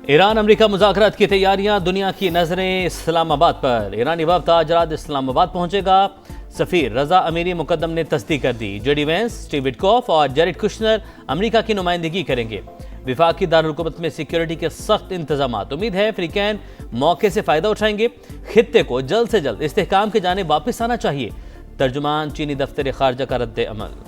Iran America मुज़ाकरात की तैयारियां, दुनिया की नज़रें इस्लामाबाद पर। ईरानी वफ़द आज रात इस्लामाबाद पहुंचेगा। सफ़ीर रज़ा अमीरी मुक़द्दम ने तस्दीक कर दी। जेडी वेंस, स्टीव विटकॉफ और जेरेड कुशनर अमेरिका की नुमाइंदगी करेंगे। विफाकी दारुल-हुकूमत में सिक्योरिटी के सख्त इंतजामात। उम्मीद है अफ्रीकैन मौके से फ़ायदा उठाएंगे। खित्ते को जल्द से जल्द इस्तेहकाम की जानिब वापस आना चाहिए। तर्जुमान चीनी दफ्तर खारजा का रद्द अमल।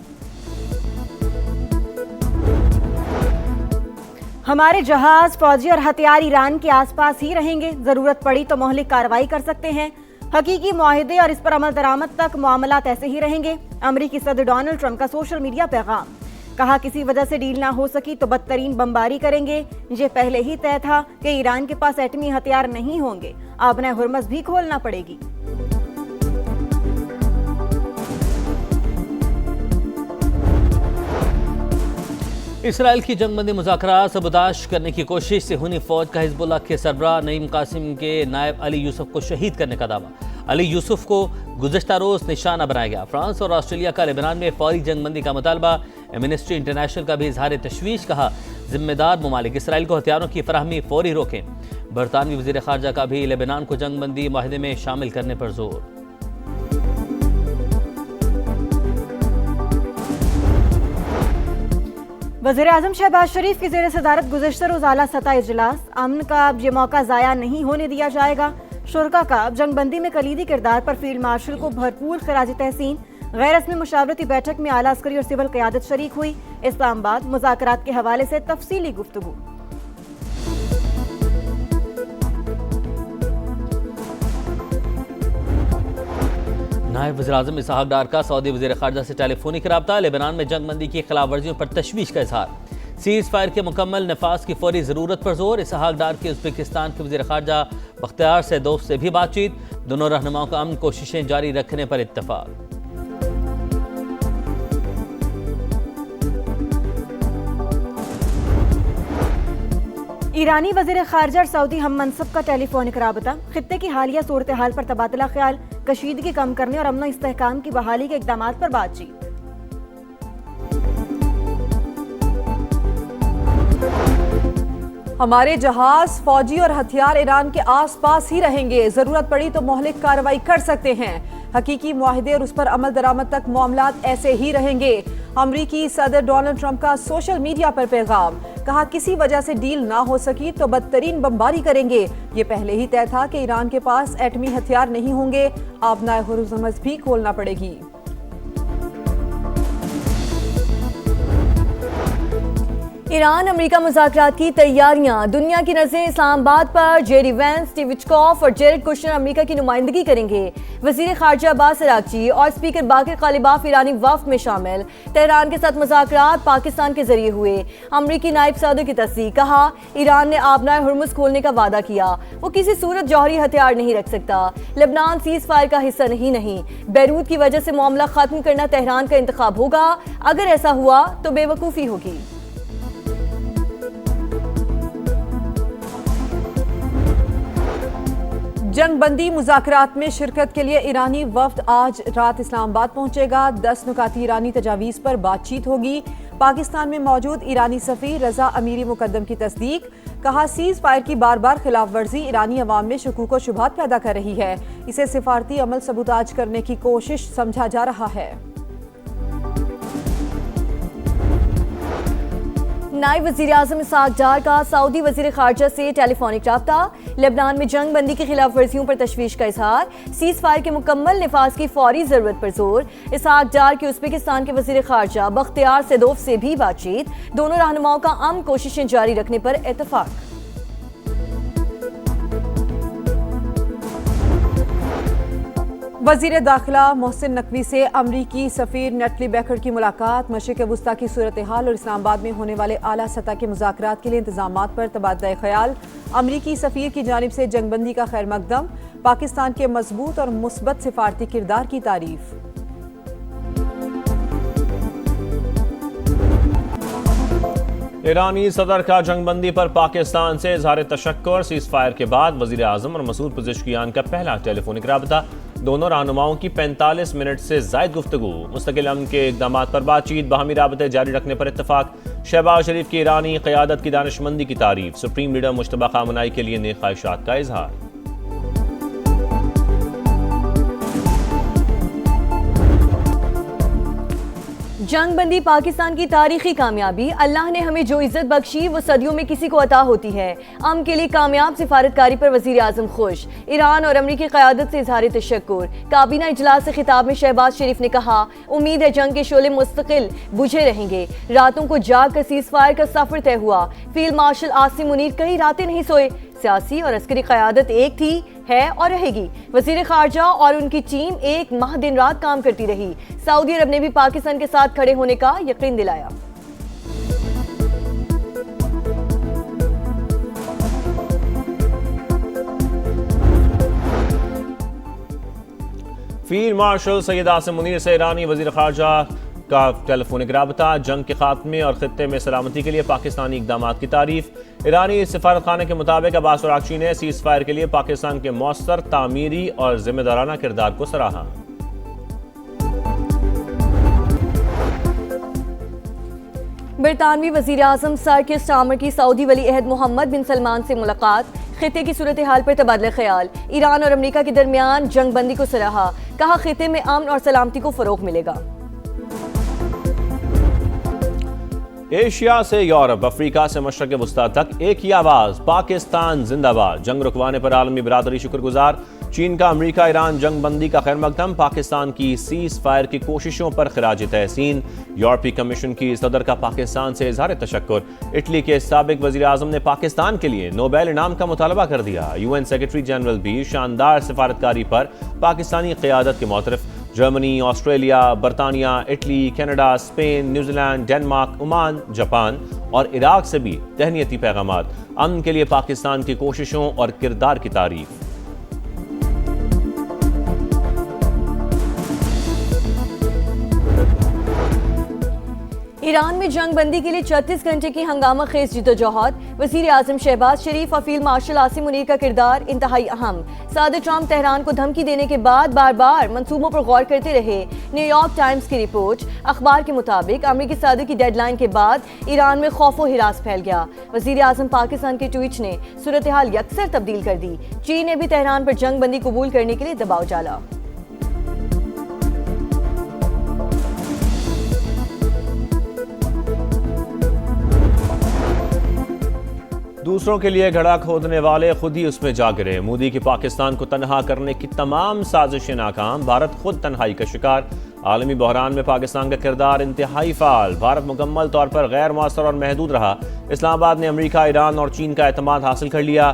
हमारे जहाज, फौजी और हथियार ईरान के आसपास ही रहेंगे। जरूरत पड़ी तो मौलिक कार्रवाई कर सकते हैं। हकीकी मुआहदे और इस पर अमल दरामद तक मामलात ऐसे ही रहेंगे। अमेरिकी सदर डोनाल्ड ट्रंप का सोशल मीडिया पैगाम। कहा, किसी वजह से डील ना हो सकी तो बदतरीन बमबारी करेंगे। ये पहले ही तय था कि ईरान के पास एटमी हथियार नहीं होंगे। आबना हुर्मस भी खोलना पड़ेगी। इसराइल की जंगबंदी मुज़ाकरात सबूताश करने की कोशिश से हुनी फौज का हिजबुल्लाह के सरबराह नईम कासिम के नायब अली यूसुफ को शहीद करने का दावा। अली यूसुफ को गुज़श्ता रोज़ निशाना बनाया गया। फ्रांस और ऑस्ट्रेलिया का लेबनान में फौरी जंगबंदी का मुतालबा। एमनेस्टी इंटरनेशनल का भी इजहार तशवीश। कहा, जिम्मेदार ममालिक इसराइल को हथियारों की फराहमी फौरी रोकें। बरतानवी वज़ीर ख़ारजा का भी लेबनान को जंगबंदी माहदे में शामिल करने पर जोर। वज़ीर आज़म शहबाज शरीफ की ज़ेर सदारत गुज़श्ता रोज़ आला सतह इजलास। अमन का अब ये मौका ज़ाया नहीं होने दिया जाएगा। शुरका का अब जंगबंदी में कलीदी किरदार पर फील्ड मार्शल को भरपूर खराज तहसीन। गैर रस्मी मुशावरती बैठक में आला अस्करी और सिविल क़यादत शरीक हुई। इस्लामाबाद मुज़ाकरात के हवाले से तफसीली गुफ्तगू। नायब वज़ीर-ए-आज़म इसहाक डार का सऊदी वज़ीर ख़ारजा से टेलीफोनिक रब्ता। लेबनान में जंगबंदी की खिलाफ वर्जियों पर तशवीश का इजहार। सीज़ फायर के मुकम्मल नफाज की फौरी ज़रूरत पर जोर। इसहाक डार के उज़्बेकिस्तान के वज़ीर ख़ारजा बख्तियार सैदोव से भी बातचीत। दोनों रहनुमाओं का अमन कोशिशें जारी रखने पर इत्तफाक। ईरानी वज़ीर ख़ारजा और सऊदी हम मनसब का टेलीफोनिक राबता। खित्ते की हालिया सूरत हाल पर तबादला ख्याल। कशीदगी कम करने और अमन इस्तेहकाम की बहाली के इक़दामात पर बातचीत। हमारे जहाज, फौजी और हथियार ईरान के आसपास ही रहेंगे। जरूरत पड़ी तो मौलिक कार्रवाई कर सकते हैं। हकीकी मुआहदे और उस पर अमल दरामद तक मामलात ऐसे ही रहेंगे। अमरीकी सदर डोनाल्ड ट्रंप का सोशल मीडिया पर पैगाम। कहा, किसी वजह से डील ना हो सकी तो बदतरीन बमबारी करेंगे। ये पहले ही तय था कि ईरान के पास एटमी हथियार नहीं होंगे। आबना हुर्मस भी खोलना पड़ेगी। ईरान अमेरिका मुज़ाकरात की तैयारियां, दुनिया की नज़रें इस्लामाबाद पर। जेडी वेंस, स्टीव विटकॉफ और जेरेड कुशनर अमेरिका की नुमाइंदगी करेंगे। वज़ीर ख़ारजा अब्बास अराग़ची और स्पीकर बाक़िर ग़ालिबाफ ईरानी वफ़द में शामिल। तेहरान के साथ मुज़ाकरात पाकिस्तान के जरिए हुए। अमरीकी नायब सदर की तस्दीक। कहा, ईरान ने आबना हुर्मुज़ खोलने का वादा किया। वो किसी सूरत जौहरी हथियार नहीं रख सकता। लेबनान सीज़ फायर का हिस्सा नहीं। बैरूत की वजह से मामला ख़त्म करना तेहरान का इंतखाब होगा। अगर ऐसा हुआ तो बेवकूफ़ी होगी। जंगबंदी मुज़ाकरात में शिरकत के लिए ईरानी वफ़द आज रात इस्लामाबाद पहुंचेगा। 10 नुकाती ईरानी तजावीज़ पर बातचीत होगी। पाकिस्तान में मौजूद ईरानी सफ़ीर रज़ा अमीरी मुक़द्दम की तस्दीक। कहा, सीज़ फायर की बार बार खिलाफ वर्जी ईरानी अवाम में शकूक व शुबहात पैदा कर रही है। इसे सिफारती अमल सबूताज करने की कोशिश समझा जा रहा है। नायब वज़ीर आज़म इसहाक डार का सऊदी वज़ीर ख़ारजा से टेलीफोनिक रब्ता। लेबनान में जंग बंदी की खिलाफ वर्जियों पर तशवीश का इजहार। सीज़ फायर के मुकम्मल नफाज की फौरी ज़रूरत पर जोर। इसहाक डार के उज़्बेकिस्तान के वज़ीर ख़ारजा बख्तियार सैदोव से भी बातचीत। दोनों रहनुमाओं का अमन कोशिशें जारी रखने पर इत्तफाक। वज़ीर दाखिला मोहसिन नकवी से अमरीकी सफ़ीर नेटली बेकर की मुलाकात। मशरिक़ वस्ता की सूरत हाल और इस्लामाबाद में होने वाले आला सतह के मुज़ाकरात के लिए इंतज़ामात पर तबादला ख्याल। अमरीकी सफ़ीर की जानिब से जंगबंदी का खैर मकदम। पाकिस्तान के मजबूत और मुस्बत सिफारती किरदार की तारीफ। ईरानी सदर का जंगबंदी पर पाकिस्तान से इजहार तशक्कुर। सीज़ फायर के बाद वज़ीर आज़म और मसूद पज़ेश्कियान का पहला टेलीफोनिक राबता। दोनों रहनुमाओं की 45 मिनट से जायद गुफ्तगू। मुस्तकिल अमन के इकदाम पर बातचीत, बाहमी राबते जारी रखने पर इत्तफाक। शहबाज शरीफ की ईरानी क़यादत की दानिशमंदी की तारीफ। सुप्रीम लीडर मुश्तबा खामनाई के लिए नेक ख्वाहिशात का इजहार। जंगबंदी पाकिस्तान की तारीखी कामयाबी। अल्लाह ने हमें जो इज्जत बख्शी वो सदियों में किसी को अता होती है। अमन के लिए कामयाब सिफारतकारी पर वजीर आजम खुश। ईरान और अमरीकी क़यादत से इजहार तशक्कुर। काबीना इजलास से खिताब में शहबाज शरीफ ने कहा, उम्मीद है जंग के शोले मुस्तकिल बुझे रहेंगे। रातों को जाग कर सीज फायर का सफर तय हुआ। फील्ड मार्शल आसिम मुनीर कई रातें नहीं सोए। सियासी और अस्करी क़यादत एक थी, है और रहेगी। वज़ीर ख़ारजा और उनकी टीम एक माह दिन रात काम करती रही। सऊदी अरब ने भी पाकिस्तान के साथ खड़े होने का यकीन दिलाया। फील्ड मार्शल सैयद आसिम मुनीर से ईरानी वज़ीर ख़ारजा का टेलीफोनिक राबता। जंग के खात्मे और खित्ते में सलामती के लिए पाकिस्तानी इक़दाम की तारीफ। ईरानी सफारत खाने के मुताबिक अब्बास अराग़ची ने सीज़ फायर के लिए पाकिस्तान के मौसर तामीरी और जिम्मेदाराना किरदार को सराहा। बरतानवी वज़ीर आज़म सर किर स्टार्मर की सऊदी वली अहद मोहम्मद बिन सलमान से मुलाकात। खित्ते की सूरत हाल पर तबादला ख्याल। ईरान और अमरीका के दरमियान जंग बंदी को सराहा। कहा, खित्ते में अमन और सलामती को फरोग मिलेगा। एशिया से यूरोप, अफ्रीका से मशरक़ वस्ता तक एक ही आवाज़, पाकिस्तान जिंदाबाद। जंग रुकवाने पर आलमी बरादरी शुक्रगुजार। चीन का अमरीका ईरान जंग बंदी का खैर मकदम। पाकिस्तान की सीज़ फायर की कोशिशों पर खिराज तहसीन। यूरोपीय कमीशन की सदर का पाकिस्तान से इजहार तशक्कुर। इटली के साबिक वज़ीर आज़म ने पाकिस्तान के लिए नोबेल इनाम का मुतालबा कर दिया। UN सेक्रेटरी जनरल भी शानदार सिफारतकारी पर पाकिस्तानी क़यादत के मोतरफ। जर्मनी, ऑस्ट्रेलिया, बरतानिया, Italy, Canada, Spain, New Zealand, Denmark, Oman, Japan और इराक से भी तहनीती पैगामात। अमन के लिए पाकिस्तान की कोशिशों और किरदार की तारीफ। ईरान में जंग बंदी के लिए 36 घंटे की हंगामा खेज जिदोजहद। वज़ीर आज़म शहबाज शरीफ और फील्ड मार्शल आसिम मुनीर का किरदार इंतहाई अहम। सदर ट्रंप तेहरान को धमकी देने के बाद बार बार मंसूबों पर गौर करते रहे। न्यूयॉर्क टाइम्स की रिपोर्ट। अखबार के मुताबिक अमरीकी सदर की डेडलाइन के बाद ईरान में खौफ व हिरास फैल गया। वज़ीर आज़म पाकिस्तान के ट्वीट ने सूरत हाल यकसर तब्दील कर दी। चीन ने भी तेहरान पर जंग बंदी कबूल करने के लिए दबाव डाला। दूसरों के लिए घड़ा खोदने वाले खुद ही उसमें जा गिरे। मोदी की पाकिस्तान को तनहा करने की तमाम साजिशें नाकाम। भारत खुद तन्हाई का शिकार। आलमी बहरान में पाकिस्तान का किरदार इंतहाई फाल। भारत मुकम्मल तौर पर गैर मौसर और महदूद रहा। इस्लामाबाद ने अमरीका, ईरान और चीन का एतमाद हासिल कर लिया।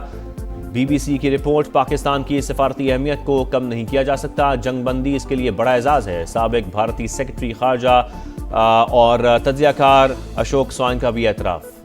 BBC की रिपोर्ट। पाकिस्तान की सफारती अहमियत को कम नहीं किया जा सकता। जंग बंदी इसके लिए बड़ा एजाज़ है। साबिक भारतीय सेक्रेटरी खारजा और तज्ज़ियाकार अशोक स्वाइन का भी एतराफ़।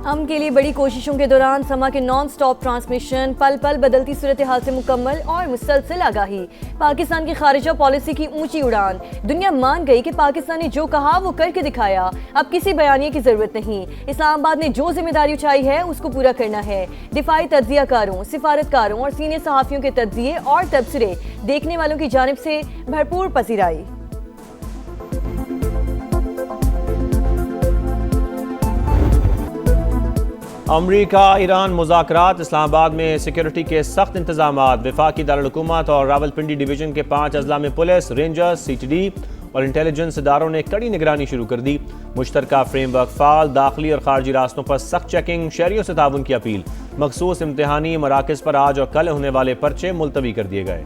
अमन के लिए बड़ी कोशिशों के दौरान समा के नॉन स्टॉप ट्रांसमिशन, पल पल बदलती सूरत हाल से मुकम्मल और मुसलसल आगाही। पाकिस्तान की खारिजा पॉलिसी की ऊंची उड़ान। दुनिया मान गई कि पाकिस्तान ने जो कहा वो करके दिखाया। अब किसी बयानिए की जरूरत नहीं। इस्लामाबाद ने जो जिम्मेदारी उठाई है उसको पूरा करना है। दिफाई तज्जियाकारों, सिफारतकारों और सीनियर सहाफ़ियों के तज्जिये और तबसरे देखने वालों की जानिब से भरपूर पसीराई। अमरीका ईरान मुज़ाकरात। इस्लामाबाद में सिक्योरिटी के सख्त इंतजामात। वफाकी दारुल-हुकूमत और रावलपिंडी डिवीजन के 5 अजला में पुलिस, रेंजर्स, CTD और इंटेलिजेंस इदारों ने कड़ी निगरानी शुरू कर दी। मुश्तरका फ्रेमवर्क फाल। दाखिली और खारजी रास्तों पर सख्त चेकिंग। शहरियों से ताउन की अपील। मखसूस इम्तिहानी मराकज़ पर आज और कल होने वाले पर्चे मुलतवी कर दिए गए।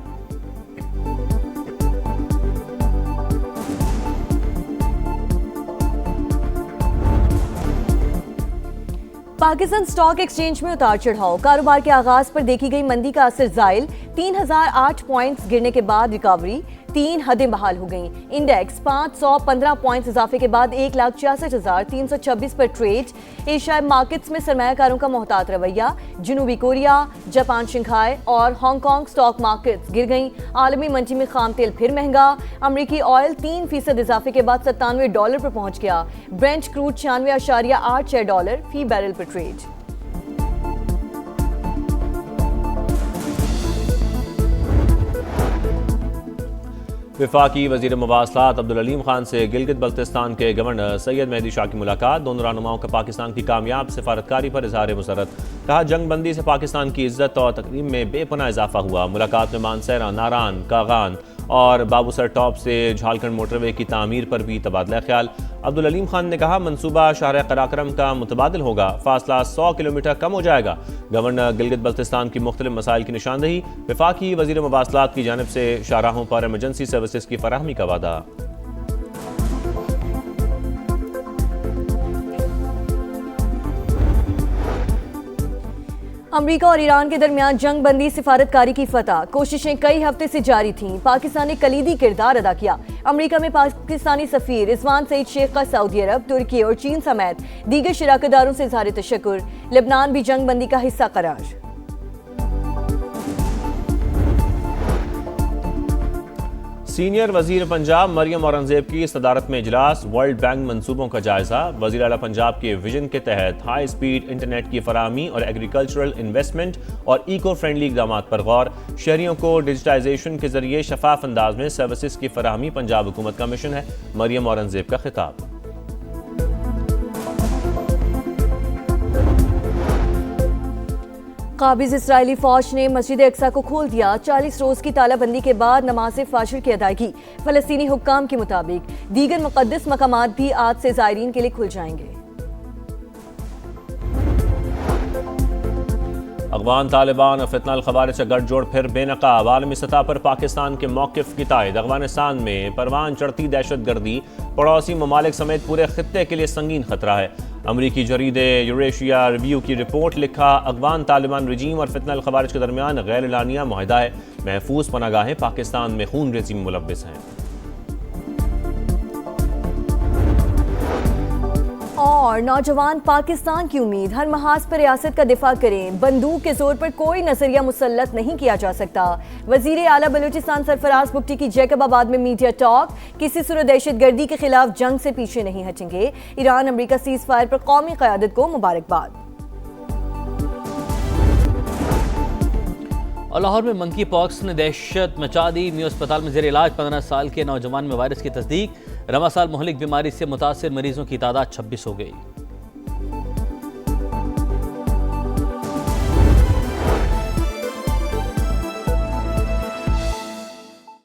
पाकिस्तान स्टॉक एक्सचेंज में उतार चढ़ाव। कारोबार के आगाज पर देखी गई मंदी का असर जायल। 3008 पॉइंट्स गिरने के बाद रिकवरी। 3 हदें बहाल हो गईं। इंडेक्स 515 पॉइंट्स इजाफे के बाद 1,66,326 पर ट्रेड। एशियाई मार्केट्स में सरमायाकारों का मोहतात रवैया। जनूबी कोरिया, जापान, शंघाई और हांगकांग स्टॉक मार्केट्स गिर गईं। आलमी मंडी में खाम तेल फिर महंगा। अमरीकी ऑयल 3% इजाफे के बाद $97 पर पहुंच गया। ब्रेंट क्रूड $96.86 फी बैरल पर ट्रेड। वफाकी वज़ीर मवासलात अब्दुल अलीम खान से गिलगित बल्तिस्तान के गवर्नर सैयद मेहदी शाह की मुलाकात। दोनों रहनुमाओं का पाकिस्तान की कामयाब सिफारतकारी पर इजहार मुसरत। कहा, जंग बंदी से पाकिस्तान की इज्जत और तकरीम में बेपनाह इजाफा हुआ। मुलाकात में मानसहरा, नारान, कागान और बाबूसर टॉप से झालखंड मोटरवे की तामीर पर भी तबादला ख्याल। अब्दुल अलीम खान ने कहा, मनसूबा शाहर कराक्रम का मुतबादिल होगा, फासला 100 किलोमीटर कम हो जाएगा। गवर्नर गिलगित बल्तिस्तान की मुख्तलिफ मसाइल की निशानदही। वफाकी वज़ीर मवासलात की जानिब से शाहराहों पर एमरजेंसी सर्विसेज की फराहमी का वादा। अमेरिका और ईरान के दरमियान जंग बंदी सिफारतकारी की फतह। कोशिशें कई हफ्ते से जारी थीं। पाकिस्तान ने कलीदी किरदार अदा किया। अमेरिका में पाकिस्तानी सफीर रिजवान सईद शेख का सऊदी अरब, तुर्की और चीन समेत दीगर शराकतदारों से इजहार तशक्कुर। लेबनान भी जंग बंदी का हिस्सा करार। सीनियर वजीर पंजाब मरियम औरंगजेब की सदारत में इजलास। वर्ल्ड बैंक मंसूबों का जायजा। वजीर आला पंजाब के विजन के तहत हाई स्पीड इंटरनेट की फराहमी और एग्रीकल्चरल इन्वेस्टमेंट और इको फ्रेंडली इकदाम पर गौर। शहरियों को डिजिटाइजेशन के जरिए शफाफ अंदाज में सर्विसेज की फराहमी पंजाब हुकूमत का मिशन है। मरियम औरंगजेब का खिताब। काबिज इसराइली फौज ने मस्जिद अक्सा को खोल दिया। 40 रोज की तालाबंदी के बाद नमाज फाजर की अदायगी। फलस्तीनी हुक्काम के मुताबिक दीगर मुकद्दस मकामात भी आज से ज़ायरीन के लिए खुल जाएंगे। अफगान तालिबान और फितना खवारिज का गठजोड़ फिर बेनकाब। आलमी सतह पर पाकिस्तान के मौक़िफ़ की तायद। अफगानिस्तान में परवान चढ़ती दहशतगर्दी पड़ोसी ममालिक समेत पूरे खित्ते के लिए संगीन खतरा है। अमरीकी जरीदे यूरेशिया रिव्यू की रिपोर्ट लिखा, अफगान तालिबान रजीम और फितना खवारिज के दरमियान गैर एलानिया मुआहदा है। महफूज पनागाहें पाकिस्तान में खून रेज़ी में मुलव्वस हैं। और नौजवान पाकिस्तान की उम्मीद, हर महाज पर रियासत का दिफा करें। बंदूक के जोर पर कोई नजरिया मुसल्लत नहीं किया जा सकता। वजीर आला बलूचिस्तान सरफराज बुगटी की जैकबाबाद में मीडिया टॉक। किसी सूरत दहशतगर्दी के खिलाफ जंग से पीछे नहीं हटेंगे। ईरान अमरीका सीज फायर पर कौमी क़यादत को मुबारकबाद। और लाहौर में मंकी पॉक्स ने दहशत मचा दी। म्यू अस्पताल में जेर इलाज 15 साल के नौजवान में वायरस की तस्दीक। रवा साल मुहलिक बीमारी से मुतासिर मरीजों की तादाद 26 हो गई।